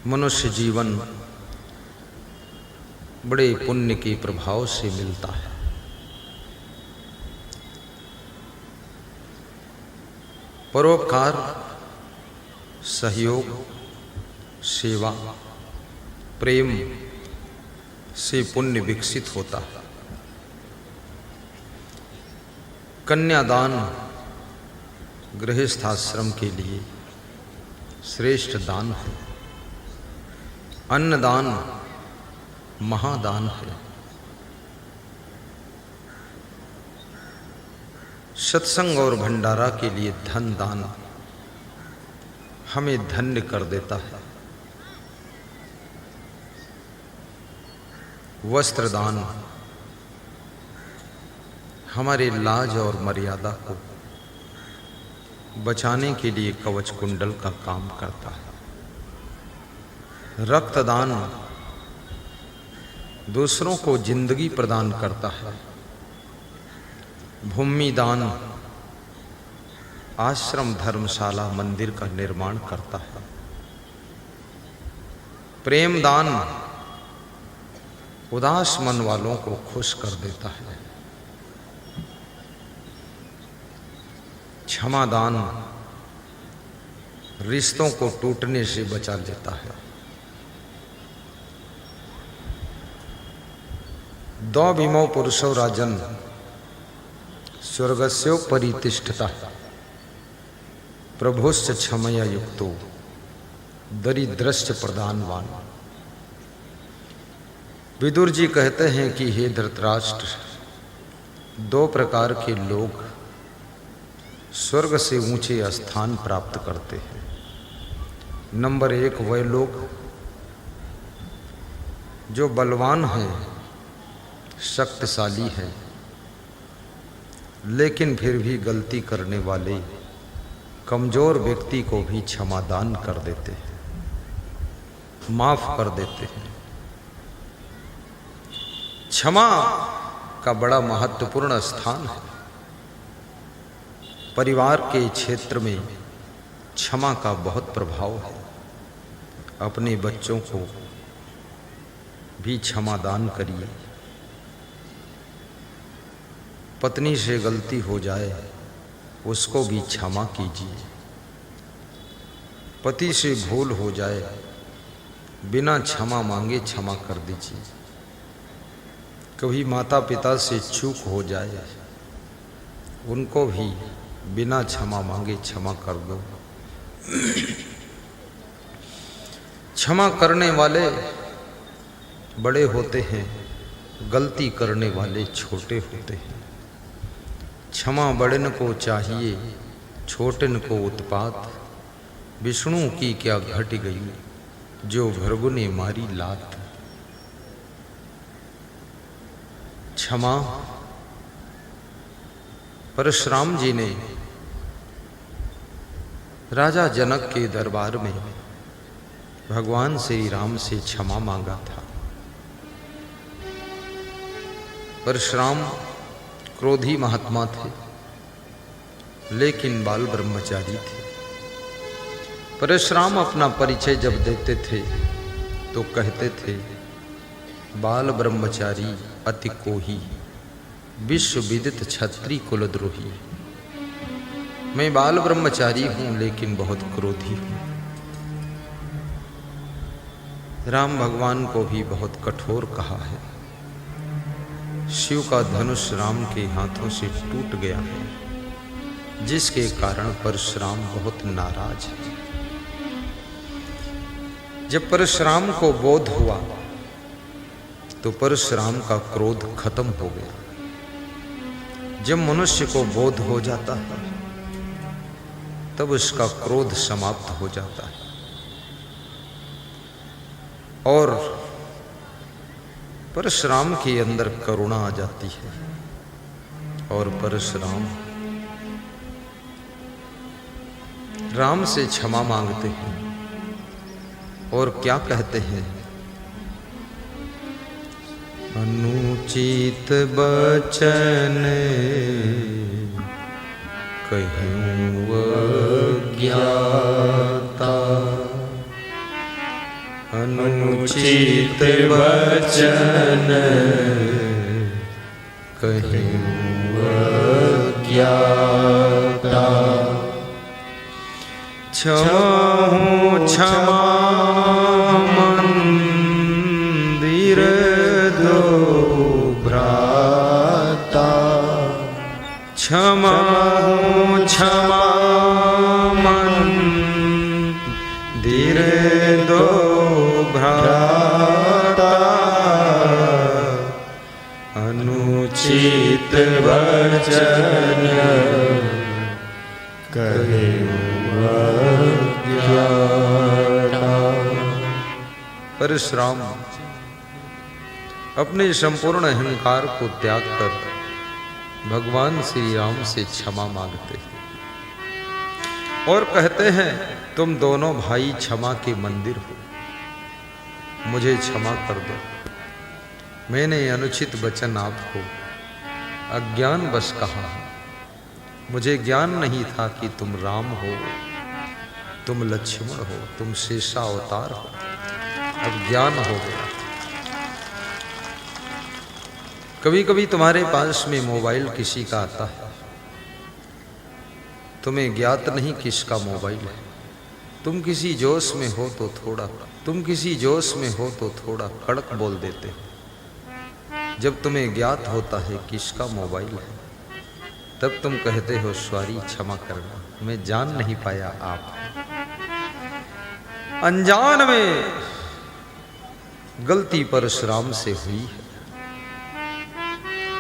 मनुष्य जीवन बड़े पुण्य के प्रभाव से मिलता है। परोपकार, सहयोग, सेवा, प्रेम से पुण्य विकसित होता है। कन्यादान गृहस्थाश्रम के लिए श्रेष्ठ दान है। अन्नदान महादान है। सत्संग और भंडारा के लिए धन दान हमें धन्य कर देता है। वस्त्र दान हमारे लाज और मर्यादा को बचाने के लिए कवच कुंडल का काम करता है। रक्तदान दूसरों को जिंदगी प्रदान करता है। भूमि दान आश्रम, धर्मशाला, मंदिर का निर्माण करता है। प्रेम दान उदास मन वालों को खुश कर देता है। क्षमा दान रिश्तों को टूटने से बचा लेता है। द्वविमो पुरुषो राजन स्वर्गस्यो परितिष्ठता प्रभुश्च क्षमया युक्तो दरिद्रश्च प्रदानवान। विदुर जी कहते हैं कि हे धृतराष्ट्र, दो प्रकार के लोग स्वर्ग से ऊंचे स्थान प्राप्त करते हैं। नंबर एक, वह लोग जो बलवान हैं, शक्तिशाली हैं, लेकिन फिर भी गलती करने वाले कमजोर व्यक्ति को भी क्षमादान कर देते हैं, माफ कर देते हैं। क्षमा का बड़ा महत्वपूर्ण स्थान है। परिवार के क्षेत्र में क्षमा का बहुत प्रभाव है। अपने बच्चों को भी क्षमादान करिए। पत्नी से गलती हो जाए उसको भी क्षमा कीजिए। पति से भूल हो जाए बिना क्षमा मांगे क्षमा कर दीजिए। कभी माता पिता से चूक हो जाए उनको भी बिना क्षमा मांगे क्षमा कर दो। क्षमा करने वाले बड़े होते हैं, गलती करने वाले छोटे होते हैं। क्षमा बड़न को चाहिए, छोटन को उत्पात। विष्णु की क्या घट गई, जो भृगु ने मारी लात। क्षमा परशुराम जी ने राजा जनक के दरबार में भगवान श्री राम से क्षमा मांगा था। परशुराम क्रोधी महात्मा थे, लेकिन बाल ब्रह्मचारी थे। परशुराम अपना परिचय जब देते थे तो कहते थे, बाल ब्रह्मचारी अति कोही, विश्व विदित क्षत्रिय कुलद्रोही। मैं बाल ब्रह्मचारी हूं लेकिन बहुत क्रोधी हूं। राम भगवान को भी बहुत कठोर कहा है। शिव का धनुष राम के हाथों से टूट गया है, जिसके कारण परशुराम बहुत नाराज है। जब परशुराम को बोध हुआ तो परशुराम का क्रोध खत्म हो गया। जब मनुष्य को बोध हो जाता है तब उसका क्रोध समाप्त हो जाता है और परशुराम के अंदर करुणा आ जाती है। और परशुराम राम से क्षमा मांगते हैं और क्या कहते हैं, अनुचित बचन कहूँ अज्ञाता अनुचित वचन कहूँ अज्ञाता, क्षमा हूँ क्षमा मंदिर दो भ्राता, क्षमा हूँ क्षमा मंदिर दो भ्राता, अनुचित वचन कहूँ अज्ञाता। परशुराम अपने संपूर्ण अहंकार को त्याग कर भगवान श्री राम से क्षमा मांगते हैं और कहते हैं तुम दोनों भाई क्षमा के मंदिर हो, मुझे क्षमा कर दो। मैंने अनुचित वचन आपको अज्ञान बस कहा, मुझे ज्ञान नहीं था कि तुम राम हो, तुम लक्ष्मण हो, तुम शेषावतार हो, अब ज्ञान हो गया। कभी कभी तुम्हारे पास में मोबाइल किसी का आता है, तुम्हें ज्ञात नहीं किसका मोबाइल है। तुम किसी जोश में हो तो थोड़ा कड़क बोल देते हो। जब तुम्हें ज्ञात होता है किसका मोबाइल है, तब तुम कहते हो सॉरी, क्षमा करना, मैं जान नहीं पाया आप। अनजान में गलती परशुराम से हुई है,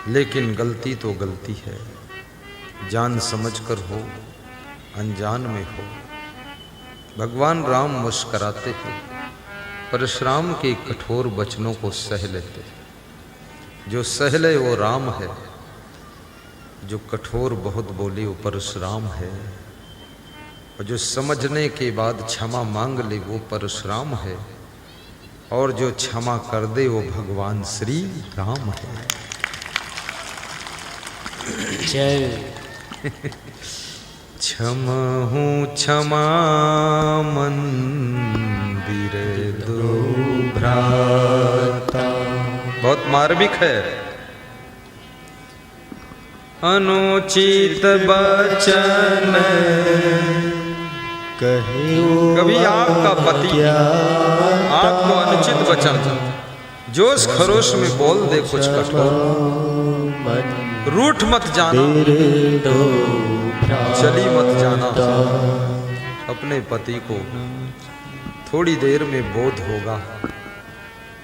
लेकिन गलती तो गलती है, जान समझकर हो, अनजान में हो। भगवान राम मुस्कराते हैं, परशुराम के कठोर वचनों को सह लेते हैं। जो सहले वो राम है, जो कठोर बहुत बोले वो परशुराम है, और जो समझने के बाद क्षमा मांग ले वो परशुराम है, और जो क्षमा कर दे वो भगवान श्री राम है। जय। क्षमा हूँ क्षमा मंदिर दो भ्राता, बहुत मार्मिक है। अनुचित वचन कभी आपका पति आपको अनुचित वचन जोश खरोश में बोल दे कुछ कठोर, रूठ मत जाना, चली मत जाना। अपने पति को थोड़ी देर में बोध होगा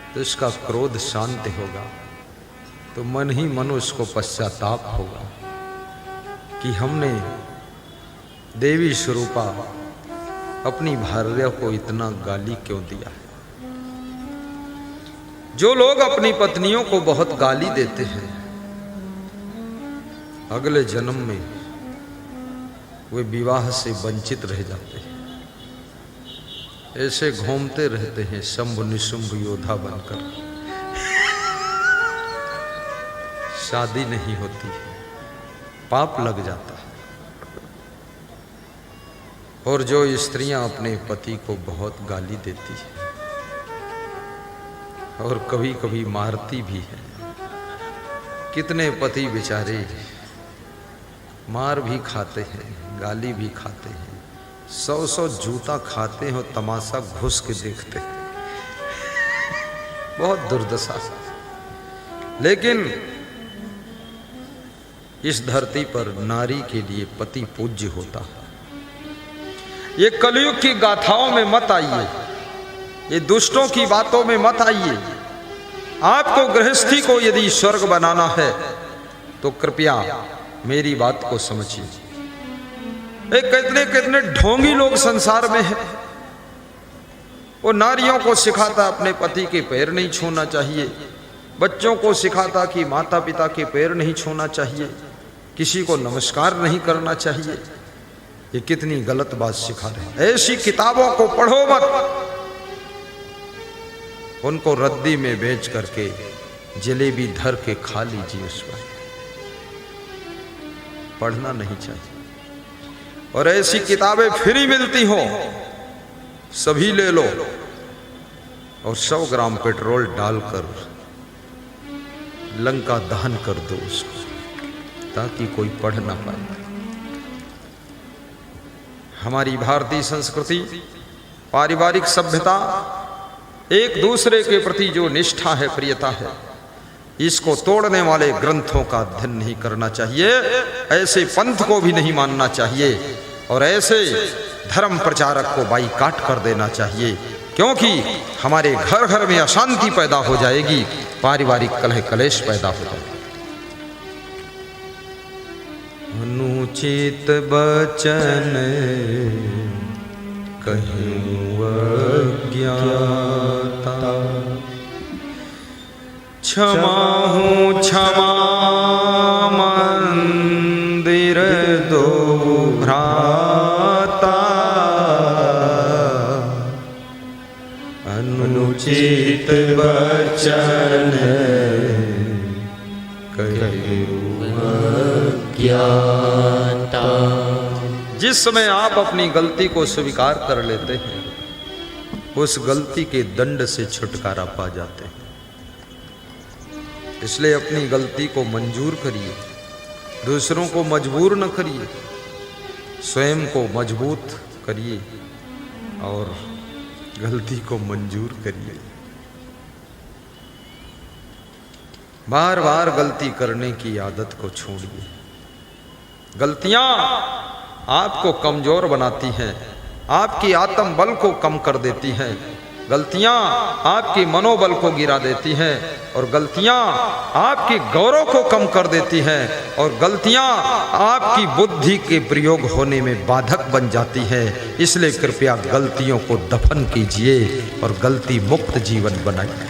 तो इसका क्रोध शांत होगा, तो मन ही मन उसको पश्चाताप होगा कि हमने देवी स्वरूपा अपनी भार्या को इतना गाली क्यों दिया है। जो लोग अपनी पत्नियों को बहुत गाली देते हैं, अगले जन्म में वे विवाह से वंचित रह जाते हैं। ऐसे घूमते रहते हैं शंभ निशुंभ योद्धा बनकर, शादी नहीं होती, पाप लग जाता है। और जो स्त्रियां अपने पति को बहुत गाली देती है और कभी कभी मारती भी है, कितने पति बेचारे मार भी खाते हैं, गाली भी खाते हैं, 100 जूता खाते हैं और तमाशा घुस के देखते हैं। बहुत दुर्दशा। लेकिन इस धरती पर नारी के लिए पति पूज्य होता है। ये कलयुग की गाथाओं में मत आइए, ये दुष्टों की बातों में मत आइए। आपको गृहस्थी को यदि स्वर्ग बनाना है तो कृपया मेरी बात को समझिए। कितने कितने ढोंगी लोग संसार में हैं। वो नारियों को सिखाता अपने पति के पैर नहीं छूना चाहिए, बच्चों को सिखाता कि माता पिता के पैर नहीं छूना चाहिए, किसी को नमस्कार नहीं करना चाहिए। ये कितनी गलत बात सिखा रहे हैं। ऐसी किताबों को पढ़ो मत, उनको रद्दी में बेच करके जलेबी धर के खा लीजिए। उस पर पढ़ना नहीं चाहिए। और ऐसी किताबें फ्री मिलती हो, सभी ले लो। और 100 ग्राम पेट्रोल डालकर लंका दहन कर दो उसको, ताकि कोई पढ़ ना पाए। हमारी भारतीय संस्कृति, पारिवारिक सभ्यता, एक दूसरे के प्रति जो निष्ठा है, प्रियता है, इसको तोड़ने वाले ग्रंथों का अध्ययन नहीं करना चाहिए, ऐसे पंथ को भी नहीं मानना चाहिए और ऐसे धर्म प्रचारक को बाईकाट कर देना चाहिए, क्योंकि हमारे घर घर में अशांति पैदा हो जाएगी, पारिवारिक कलह कलेश पैदा हो जाएगा। अनुचित बचन कहूँ अज्ञाता, क्षमा हूँ क्षमा मंदिर दो भ्राता, अनुचित बचन कहूँ अज्ञाता। जिस समय आप अपनी गलती को स्वीकार कर लेते हैं, उस गलती के दंड से छुटकारा पा जाते हैं। इसलिए अपनी गलती को मंजूर करिए, दूसरों को मजबूर न करिए, स्वयं को मजबूत करिए और गलती को मंजूर करिए। बार बार गलती करने की आदत को छोड़िए। गलतियां आपको कमजोर बनाती हैं, आपकी आत्म बल को कम कर देती हैं, गलतियां आपके मनोबल को गिरा देती हैं और गलतियां आपके गौरव को कम कर देती हैं और गलतियां आपकी बुद्धि के प्रयोग होने में बाधक बन जाती हैं। इसलिए कृपया गलतियों को दफन कीजिए और गलती मुक्त जीवन बनाइए।